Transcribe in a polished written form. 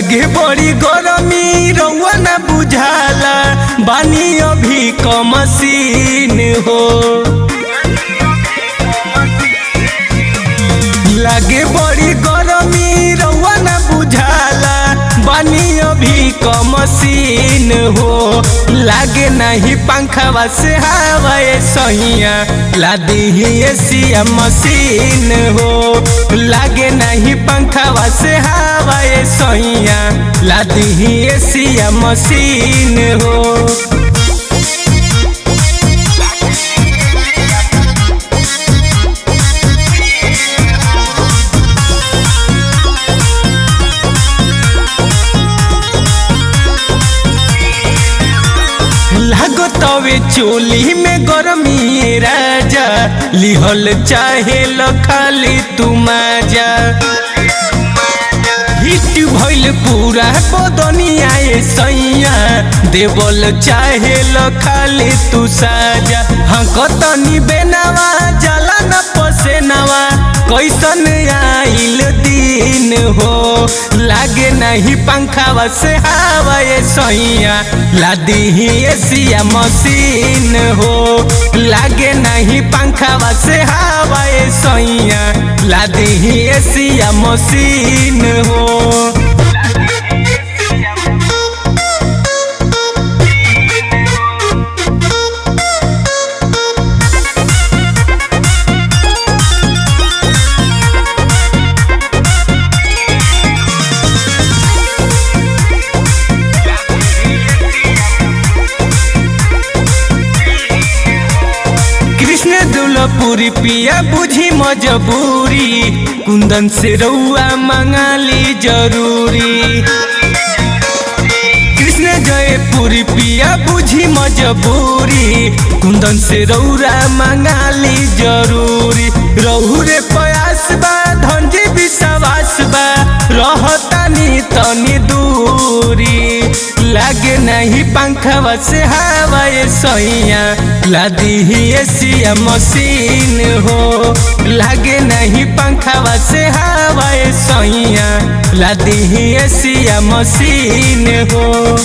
लागे बड़ी गरमी रउआ ना बुझाला बानी अभी क मशीन हो। लागे बड़ी गरमी रउआ ना बुझाला बानी अभी क मशीन हो। लागे नहीं पंखवा से हवा सहिया लादी ही एसिया मशीन हो। लागे नहीं पंखवा से हवा सहिया लादी ही एसिया मशीन हो। लागो तवे चोली में गरमी राजा लिहल चाहे खाली तू माजा। हिट भइल पूरा बदनिया सैया देवल चाहे खाली तू साजा। हाँ कतनी बेनावा जला न पसेनावा कैसन आइल दिन हो। लागे नहीं पंखावा से हवा सैया लादी ही एसिया मशीन हो। लागे नहीं पंखावा से हवा सैया लादी ही एसिया मशीन हो। पूरी पिया बुझी मजबूरी कुंदन से रउआ मंगाली जरूरी। कृष्ण जय पूरी पिया बुझी मजबूरी कुंदन से रउआ मंगाली जरूरी। रहू रे प्रयास बा धनजी विश्वास बा रहतानी तनी दूरी। लागे नहीं पंखवा से हवा सैया लादी ही एसिया मशीन हो। लागे नहीं पंखवा से हवा सैया लादी ही एसिया मशीन हो।